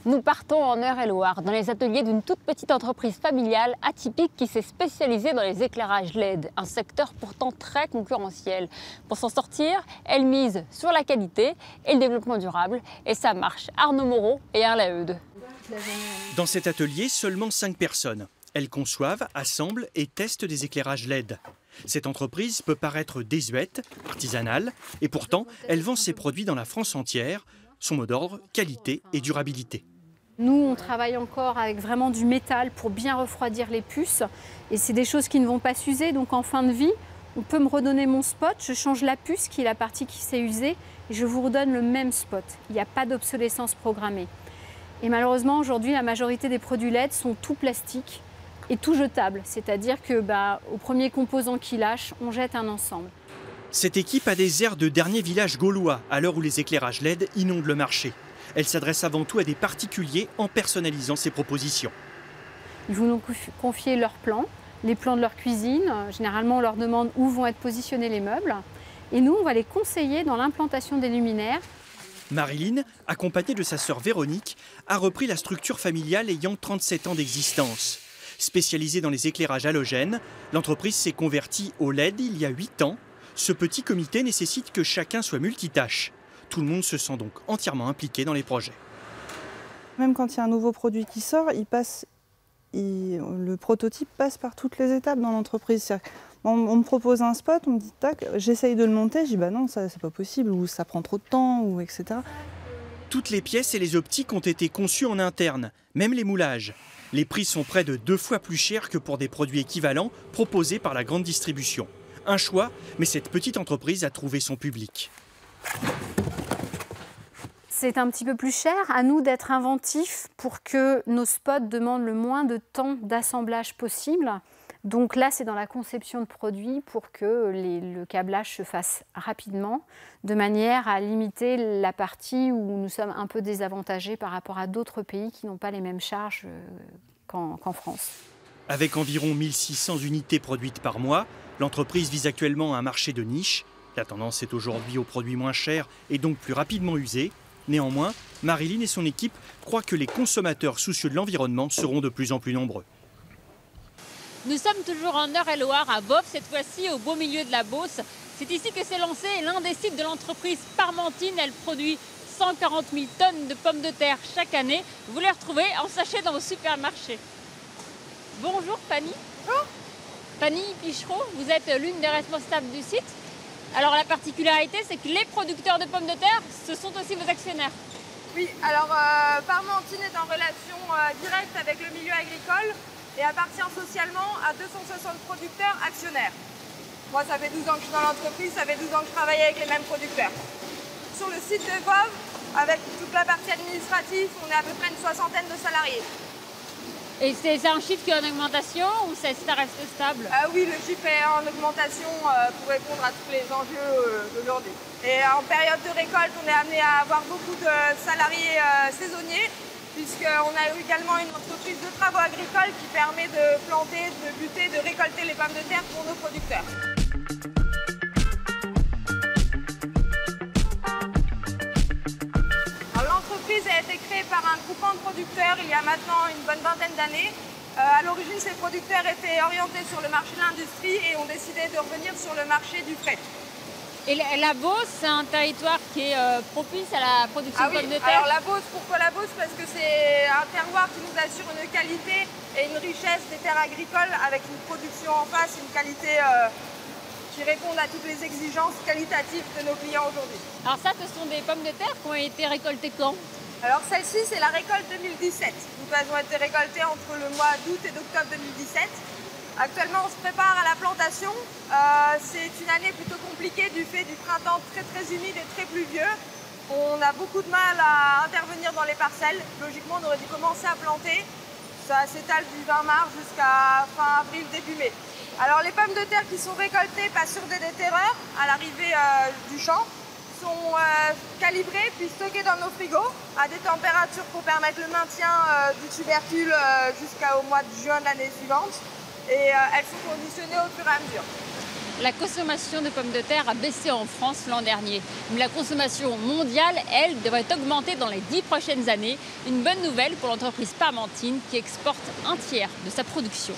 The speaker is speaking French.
Nous partons en Eure-et-Loire, dans les ateliers d'une toute petite entreprise familiale atypique qui s'est spécialisée dans les éclairages LED, un secteur pourtant très concurrentiel. Pour s'en sortir, elle mise sur la qualité et le développement durable, et ça marche. Arnaud Moreau et Anne Laheude. Dans cet atelier, seulement 5 personnes. Elles conçoivent, assemblent et testent des éclairages LED. Cette entreprise peut paraître désuète, artisanale, et pourtant, elle vend ses produits dans la France entière. Son mot d'ordre, qualité et durabilité. Nous, on travaille encore avec vraiment du métal pour bien refroidir les puces. Et c'est des choses qui ne vont pas s'user. Donc en fin de vie, on peut me redonner mon spot. Je change la puce, qui est la partie qui s'est usée, et je vous redonne le même spot. Il n'y a pas d'obsolescence programmée. Et malheureusement, aujourd'hui, la majorité des produits LED sont tout plastiques et tout jetables. C'est-à-dire que, au premier composant qui lâche, on jette un ensemble. Cette équipe a des airs de dernier village gaulois, à l'heure où les éclairages LED inondent le marché. Elle s'adresse avant tout à des particuliers en personnalisant ses propositions. Ils vont nous confier leurs plans, les plans de leur cuisine. Généralement, on leur demande où vont être positionnés les meubles. Et nous, on va les conseiller dans l'implantation des luminaires. Marilyn, accompagnée de sa sœur Véronique, a repris la structure familiale ayant 37 ans d'existence. Spécialisée dans les éclairages halogènes, l'entreprise s'est convertie au LED il y a 8 ans. Ce petit comité nécessite que chacun soit multitâche. Tout le monde se sent donc entièrement impliqué dans les projets. Même quand il y a un nouveau produit qui sort, le prototype passe par toutes les étapes dans l'entreprise. On me propose un spot, on me dit tac, j'essaye de le monter, je dis bah non, ça c'est pas possible, ou ça prend trop de temps, ou etc. Toutes les pièces et les optiques ont été conçues en interne, même les moulages. Les prix sont près de 2 fois plus chers que pour des produits équivalents proposés par la grande distribution. Un choix, mais cette petite entreprise a trouvé son public. C'est un petit peu plus cher. À nous d'être inventifs pour que nos spots demandent le moins de temps d'assemblage possible. Donc là, c'est dans la conception de produits pour que le câblage se fasse rapidement, de manière à limiter la partie où nous sommes un peu désavantagés par rapport à d'autres pays qui n'ont pas les mêmes charges qu'en France. Avec environ 1600 unités produites par mois, l'entreprise vise actuellement un marché de niche. La tendance est aujourd'hui aux produits moins chers et donc plus rapidement usés. Néanmoins, Marilyn et son équipe croient que les consommateurs soucieux de l'environnement seront de plus en plus nombreux. Nous sommes toujours en Eure-et-Loire, à Boves, cette fois-ci au beau milieu de la Beauce. C'est ici que s'est lancé l'un des sites de l'entreprise Parmentine. Elle produit 140 000 tonnes de pommes de terre chaque année. Vous les retrouvez en sachet dans vos supermarchés. Bonjour Fanny. Bonjour. Fanny Pichereau, vous êtes l'une des responsables du site. Alors la particularité, c'est que les producteurs de pommes de terre, ce sont aussi vos actionnaire. Oui, alors Parmentine est en relation directe avec le milieu agricole et appartient socialement à 260 producteurs actionnaires. Moi, ça fait 12 ans que je suis dans l'entreprise, ça fait 12 ans que je travaille avec les mêmes producteurs. Sur le site de Boves, avec toute la partie administrative, on est à peu près une 60aine de salariés. Et c'est un chiffre qui est en augmentation ou ça reste stable? Oui, le chiffre est en augmentation pour répondre à tous les enjeux d'aujourd'hui. Et en période de récolte, on est amené à avoir beaucoup de salariés saisonniers, puisqu'on a également une entreprise de travaux agricoles qui permet de planter, de buter, de récolter les pommes de terre pour nos producteurs. L'entreprise a été créée par un groupement de producteurs il y a maintenant une bonne vingtaine d'années. À l'origine, ces producteurs étaient orientés sur le marché de l'industrie et ont décidé de revenir sur le marché du fret. Et la Beauce, c'est un territoire qui est propice à la production de pommes de terre? Alors la Beauce, pourquoi la Beauce? Parce que c'est un terroir qui nous assure une qualité et une richesse des terres agricoles avec une production en face, une qualité qui répond à toutes les exigences qualitatives de nos clients aujourd'hui. Alors ça, ce sont des pommes de terre qui ont été récoltées quand? Alors celle-ci, c'est la récolte 2017. Donc elles ont été récoltées entre le mois d'août et d'octobre 2017. Actuellement, on se prépare à la plantation. C'est une année plutôt compliquée du fait du printemps très humide et très pluvieux. On a beaucoup de mal à intervenir dans les parcelles. Logiquement, on aurait dû commencer à planter. Ça s'étale du 20 mars jusqu'à fin avril, début mai. Alors les pommes de terre qui sont récoltées passent sur des déterreurs à l'arrivée du champ, sont calibrées puis stockées dans nos frigos à des températures pour permettre le maintien du tubercule jusqu'au mois de juin de l'année suivante. Et elles sont conditionnées au fur et à mesure. La consommation de pommes de terre a baissé en France l'an dernier. Mais la consommation mondiale, elle, devrait augmenter dans les 10 prochaines années. Une bonne nouvelle pour l'entreprise Parmentine qui exporte un tiers de sa production.